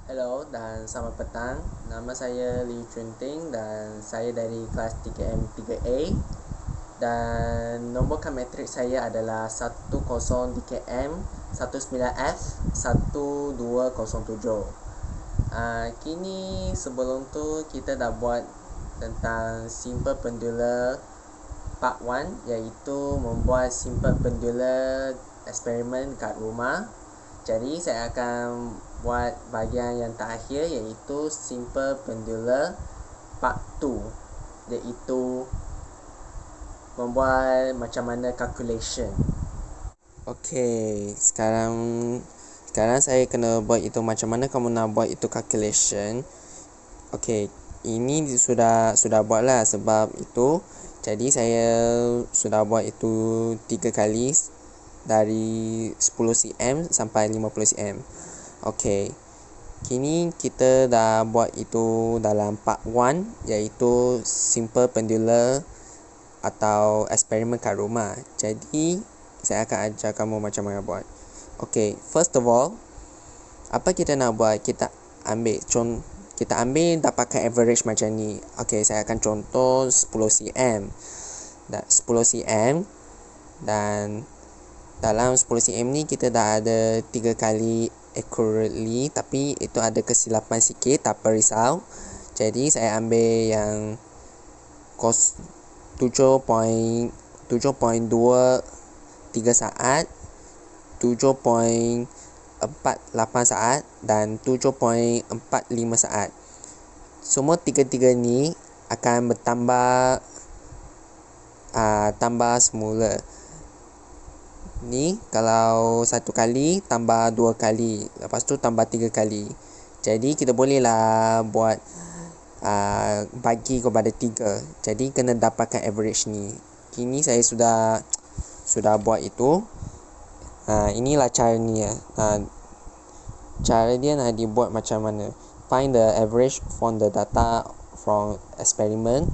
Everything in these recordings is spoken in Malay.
Hello dan selamat petang. Nama saya Liu Chunting dan saya dari kelas 3M 3A dan nombor kilometrik saya adalah 10 DKM 19F 1207. Kini sebelum tu kita dah buat tentang simple pendula part 1 iaitu membuat simple pendula eksperimen kat rumah. Jadi saya akan buat bahagian yang terakhir iaitu simple pendula part 2 iaitu membuat macam mana calculation. Okey, sekarang saya kena buat itu macam mana kamu nak buat itu calculation. Okey, ini sudah buat lah sebab itu. Jadi saya sudah buat itu 3 kali dari 10 cm sampai 50 cm. Okey. Kini kita dah buat itu dalam part 1 iaitu simple pendula atau eksperimen kat rumah. Jadi saya akan ajar kamu macam mana buat. Okey, first of all, apa kita nak buat? Kita ambil dapatkan average macam ni. Okey, saya akan contoh 10 cm. 10 cm dan dalam 10 cm ni kita dah ada 3 kali accurately, tapi itu ada kesilapan sikit, tak apa risau. Jadi saya ambil yang 7.23 saat, 7.48 saat dan 7.45 saat. Semua tiga-tiga ni akan bertambah tambah semula. Ni kalau 1 kali tambah 2 kali, lepas tu tambah 3 kali. Jadi kita bolehlah buat bagi kepada 3. Jadi kena dapatkan average ni. Kini saya sudah buat itu. Inilah cara ni ya. Cara dia nak dibuat macam mana. Find the average from the data from experiment.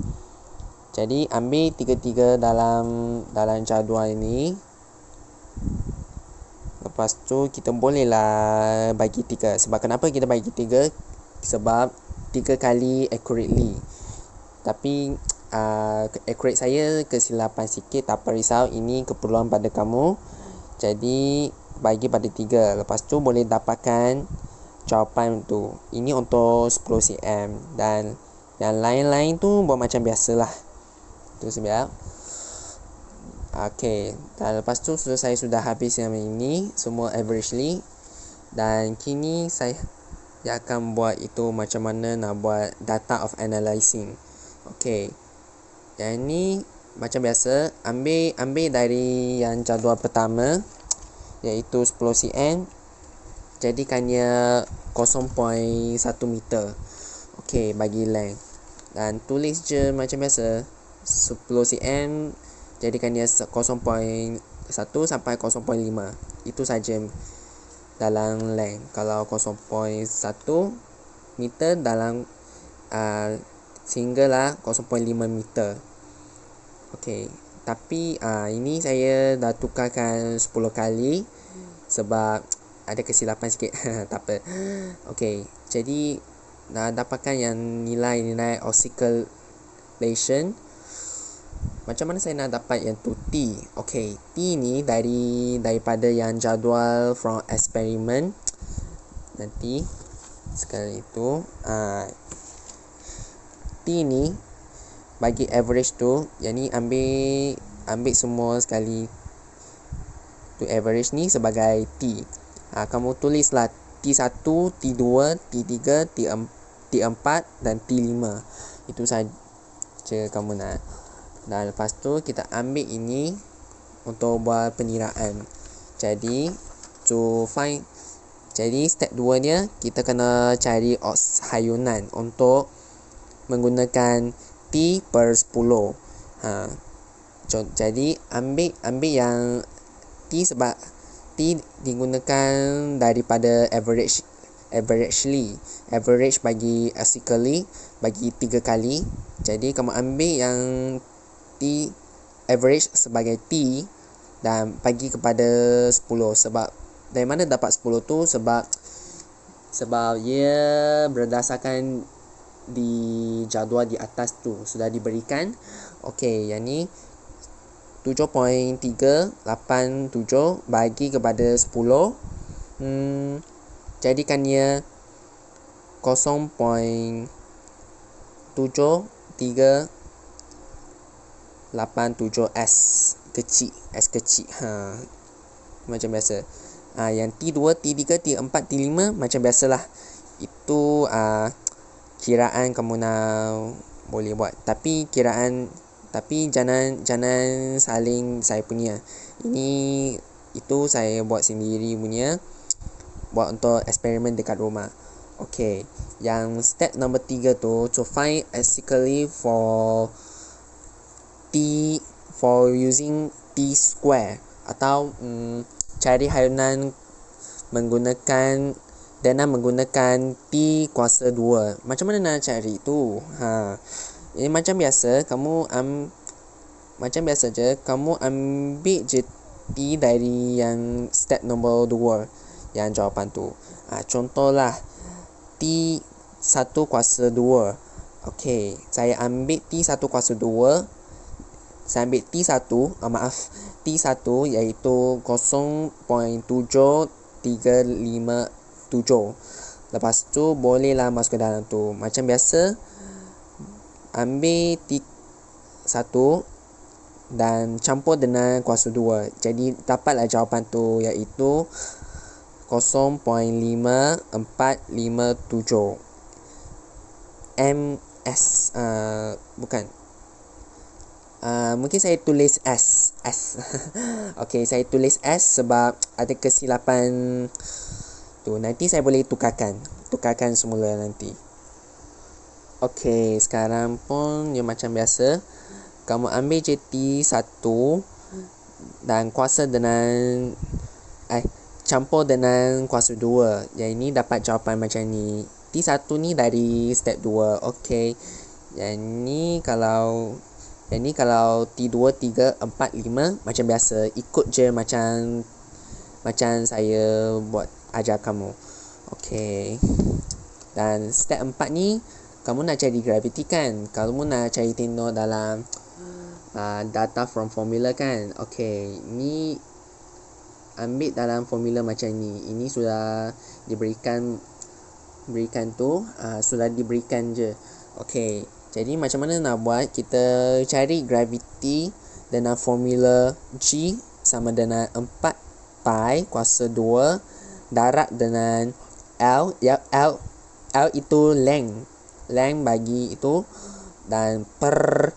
Jadi ambil tiga-tiga dalam jadual ini. Lepas tu kita bolehlah bagi 3. Sebab kenapa kita bagi 3? Sebab 3 kali accurately. Tapi accurate saya kesilapan sikit, tak apa risau, ini keperluan pada kamu. Jadi bagi pada 3. Lepas tu boleh dapatkan jawapan tu. Ini untuk 10 cm dan yang lain-lain tu buat macam biasalah. Tu sebab Okey, dan lepas tu saya sudah habis yang ini semua averagely. Dan kini saya akan buat itu macam mana nak buat data of analyzing. Okey, yang ini macam biasa, ambil dari yang jadual pertama iaitu 10 cm, jadikannya 0.1 meter. Okey, bagi length dan tulis je macam biasa 10 cm, jadikannya 0.1 sampai 0.5. Itu saja dalam length. Kalau 0.1 meter dalam sehinggalah 0.5 meter. Okey, tapi ini saya dah tukarkan 10 kali sebab ada kesilapan sikit. Tak apa. Okey, jadi dah dapatkan yang nilai oscillation. Macam mana saya nak dapat yang tu T? Okey, T ni daripada yang jadual from experiment. Nanti sekarang itu T ni bagi average tu, yang ni ambil semua sekali tu average ni sebagai T. Kamu tulislah T1, T2, T3, T4 dan T5. Itu saja kamu nak. Dan lepas tu kita ambil ini untuk buat peniraan. Jadi step 2 nya kita kena cari odds hayunan untuk menggunakan T per 10. Jadi ambil yang T sebab T digunakan daripada average bagi basically bagi 3 kali. Jadi kamu ambil yang T average sebagai T dan bagi kepada 10. Sebab dari mana dapat 10 tu? Sebab Sebab ia berdasarkan di jadual di atas tu sudah diberikan. Okey, yang ni 7.387 bagi kepada 10. Jadikannya 0.7387S kecil, S kecil. Macam biasa. Yang T2, T3, T4, T5 macam biasalah. Itu kiraan kamu nak boleh buat. Tapi jangan saling saya punya. Itu saya buat sendiri punya. Buat untuk eksperimen dekat rumah. Okay. Yang step number 3 tu, to find basically for using T square, atau cari hainan menggunakan T kuasa 2. Macam mana nak cari tu? Ini macam biasa, macam biasa je, kamu ambil je T dari yang step nombor 2, yang jawapan tu. Contohlah T 1 kuasa 2. Okey, saya ambil T 1 kuasa 2. Saya ambil T 1, T 1 iaitu 0.7357. Lepas tu bolehlah masuk ke dalam tu. Macam biasa, ambil T 1 dan campur dengan kuasa 2. Jadi dapatlah jawapan tu iaitu 0.5457 ms. Bukan, mungkin saya tulis S. Okey, saya tulis S sebab ada kesilapan tu. Nanti saya boleh tukarkan semula nanti. Okey, sekarang pun dia macam biasa. Kamu ambil je T 1 dan campur dengan kuasa 2. Yang ini dapat jawapan macam ni. T 1 ni dari step 2. Okey. Yang ni kalau T2, 3, 4, 5 macam biasa, ikut je macam saya buat ajar kamu. Okey. Dan step 4 ni kamu nak cari gravity kan? Kamu nak cari tengok dalam data from formula kan? Okey, ni ambil dalam formula macam ni. Ini sudah diberikan tu, sudah diberikan je. Okey. Jadi macam mana nak buat? Kita cari gravity dengan formula G sama dengan 4 pi kuasa 2 darat dengan L. L itu length bagi itu, dan per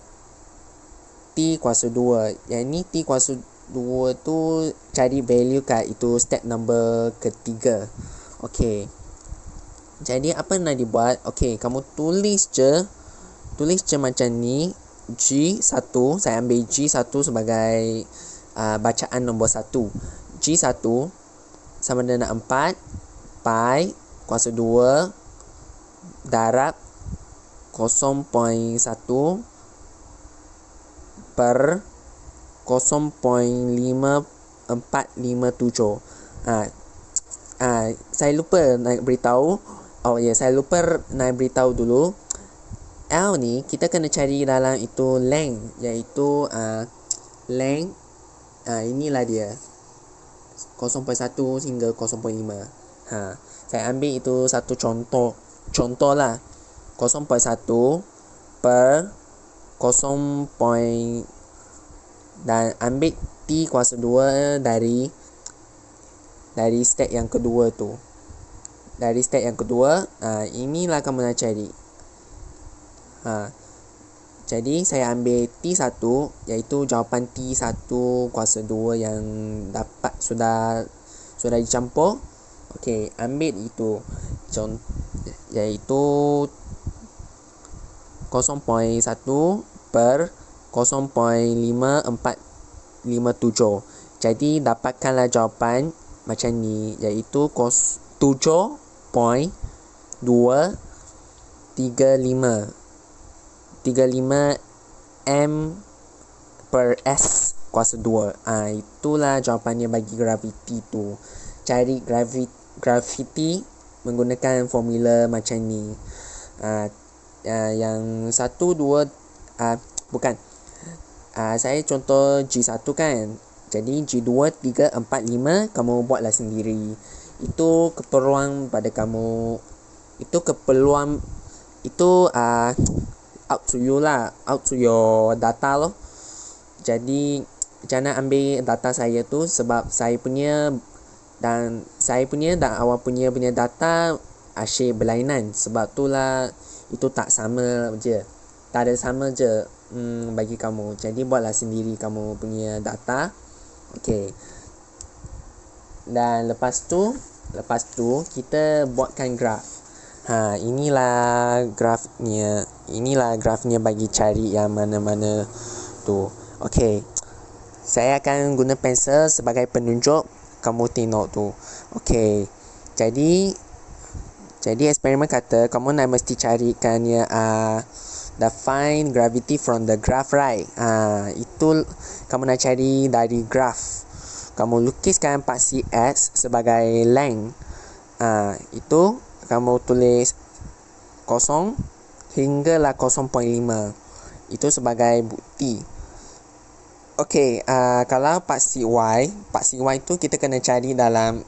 T kuasa 2. Yang ni T kuasa 2 tu cari value kat itu step number ketiga. Okey. Jadi apa nak dibuat? Okey, kamu tulis je macam ni. G1, saya ambil G1 sebagai bacaan nombor 1. G1 sama dengan 4 pi kuasa 2 darab 0.1 per 0.5457. Saya lupa nak beritahu. Saya lupa nak beritahu dulu. L ni kita kena cari dalam itu length, iaitu length, inilah dia 0.1 hingga 0.5. Saya ambil itu satu contoh lah, 0.1 per 0. Dan ambil T kuasa 2 dari step yang kedua tu. Dari step yang kedua, inilah kamu nak cari. Jadi saya ambil T1 iaitu jawapan T1 kuasa 2 yang dapat sudah dicampur. Okey, ambil itu iaitu 0.1 per 0.5457. Jadi dapatkanlah jawapan macam ni, iaitu 7.235 M per S kuasa 2. Itulah jawapannya bagi gravity tu. Cari gravity menggunakan formula macam ni. Yang 1, 2 bukan. Saya contoh G1 kan. Jadi G2, 3, 4, 5 kamu buatlah sendiri. Itu keperluan pada kamu. Itu keperluan itu out to you lah, out to your data loh. Jadi jangan ambil data saya tu sebab saya punya dan awak punya data asyik berlainan. Sebab tu lah itu tak sama je. Tak ada sama je bagi kamu. Jadi buatlah sendiri kamu punya data. Okey. Dan lepas tu kita buatkan graf. Inilah grafnya bagi cari yang mana-mana tu. Okey. Saya akan guna pensel sebagai penunjuk. Kamu tengok tu. Okey. Jadi eksperimen kata kamu nak mesti carikan the find gravity from the graph, right? Itu kamu nak cari dari graf. Kamu lukiskan paksi S sebagai length. Itu kamu tulis 0 hinggalah 0.5. Itu sebagai bukti. Okey, kalau paksi Y tu kita kena cari dalam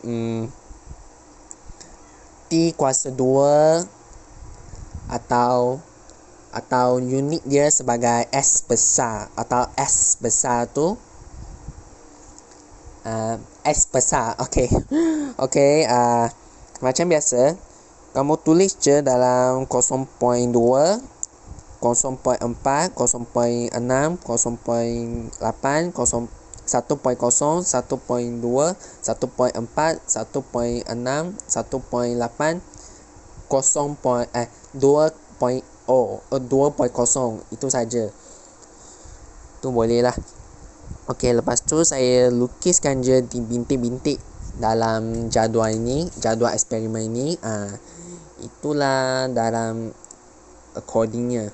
T kuasa 2 atau unit dia sebagai S besar, atau S besar tu S besar. Okey. Macam biasa kamu tulis je dalam 0.2, 0.4, 0.6, 0.8, 1.0, 1.2, 1.8, 1.4, 1.6, 1.8, 2.0. Itu saja. Tu boleh lah. Okey, lepas tu saya lukiskan je di bintik-bintik dalam jadual ini, jadual eksperimen ini. Itulah dalam accordingnya,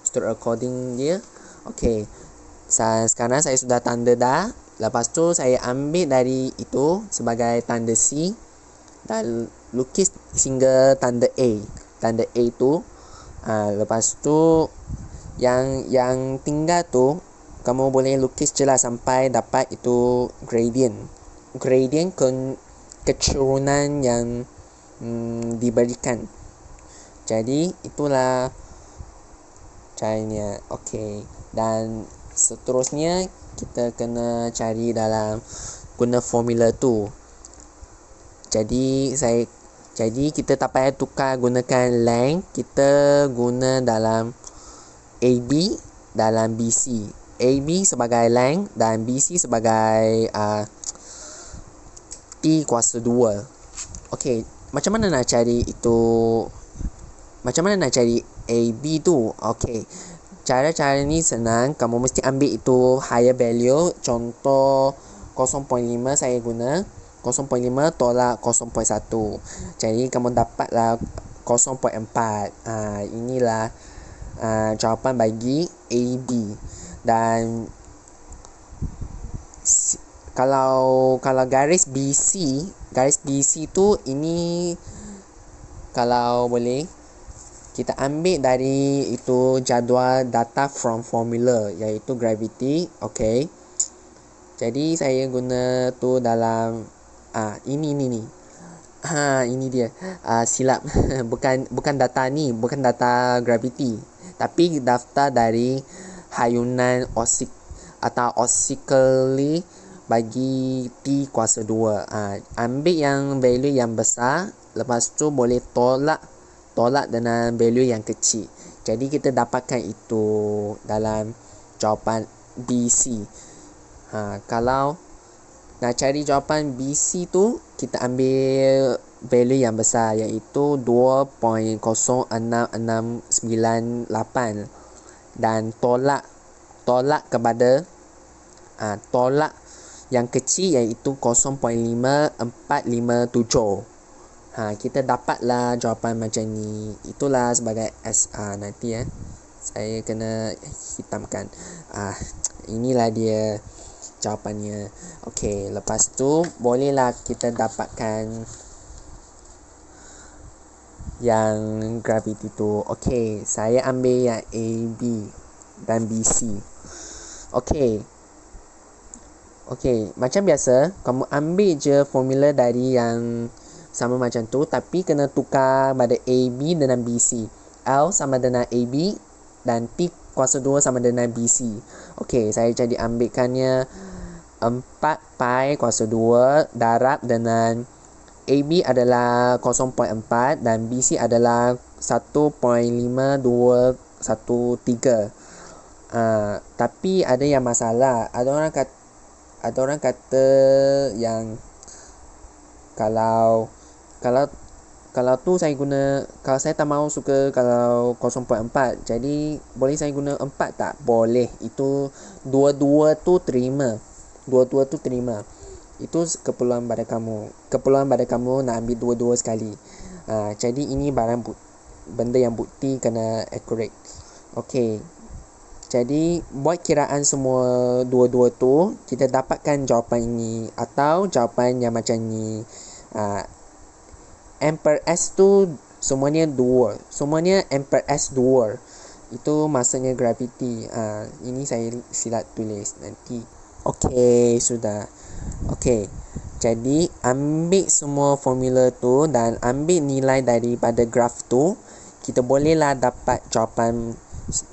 stroke according dia. Okey. Sekarang saya sudah tanda dah. Lepas tu saya ambil dari itu sebagai tanda C dan lukis hingga tanda A. Tanda A tu. Lepas tu yang tinggal tu kamu boleh lukis je lah sampai dapat itu gradient kecurunan yang diberikan. Jadi itulah caranya. Okey. Dan seterusnya kita kena cari dalam guna formula tu. Jadi kita tak payah tukar gunakan length, kita guna dalam AB dalam BC. AB sebagai length dan BC sebagai T kuasa 2. Okey, macam mana nak cari itu? Macam mana nak cari AB tu? Okey. Cara ni senang. Kamu mesti ambil itu higher value. Contoh 0.5 saya guna. 0.5 tolak 0.1. Jadi kamu dapatlah 0.4. Inilah jawapan bagi AB. Dan kalau garis BC tu ini, kalau boleh kita ambil dari itu jadual data from formula, iaitu gravity. Okey. Jadi saya guna tu dalam ini ini dia. Silap. bukan data ni, bukan data gravity, tapi daftar dari hayunan osikali bagi T kuasa 2. Ambil yang value yang besar, lepas tu boleh tolak dengan value yang kecil. Jadi kita dapatkan itu dalam jawapan BC. Kalau nak cari jawapan BC tu, kita ambil value yang besar, iaitu 2.06698 dan tolak kepada tolak yang kecil, iaitu 0.5457. Kita dapatlah jawapan macam ni. Itulah sebagai nanti saya kena hitamkan. Inilah dia jawapannya. Okey, lepas tu bolehlah kita dapatkan yang graviti tu. Okey, saya ambil yang AB dan BC. Okey. Okey, macam biasa, kamu ambil je formula dari yang sama macam tu, tapi kena tukar pada AB dengan BC. L sama dengan AB dan P kuasa 2 sama dengan BC. Okey, saya jadi ambilkannya 4 pi kuasa 2 darab dengan AB adalah 0.4 dan BC adalah 1.5213. Tapi ada yang masalah. Ada orang kata yang kalau tu saya guna, kalau saya tak mahu suka kalau 0.4, jadi boleh saya guna 4 tak? Boleh. Itu dua-dua tu terima. Itu keperluan pada kamu nak ambil dua-dua sekali. Jadi ini benda yang bukti kena accurate. Okey. Jadi buat kiraan semua dua-dua tu, kita dapatkan jawapan ini atau jawapan yang macam ni. M per S tu semuanya 2. Semuanya M per S 2. Itu maksudnya graviti. Ini saya silap tulis nanti. Okey, sudah. Okey. Jadi ambil semua formula tu dan ambil nilai daripada graf tu, kita bolehlah dapat jawapan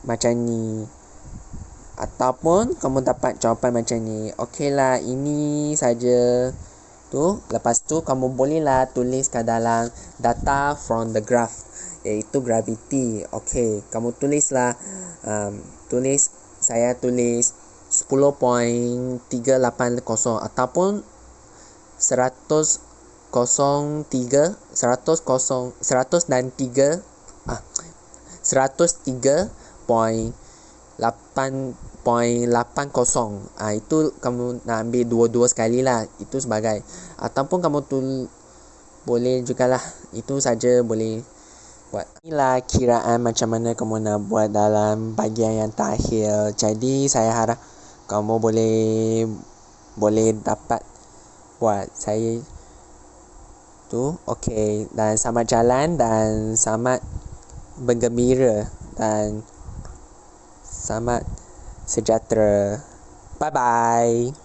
macam ni. Ataupun kamu dapat jawapan macam ni. Okeylah, ini saja tu. Lepas tu kamu bolehlah tulis kat dalam data from the graph, iaitu gravity. Okey, kamu tulislah saya tulis 10.380 ataupun 103.880. Itu kamu nak ambil dua-dua sekali lah. Itu sebagai, ataupun kamu boleh jugalah. Itu saja boleh buat. Inilah kiraan macam mana kamu nak buat dalam bahagian yang terakhir. Jadi saya harap kamu boleh dapat buat saya tu. Okey, dan selamat jalan dan selamat bergembira dan selamat sejahtera. Bye bye.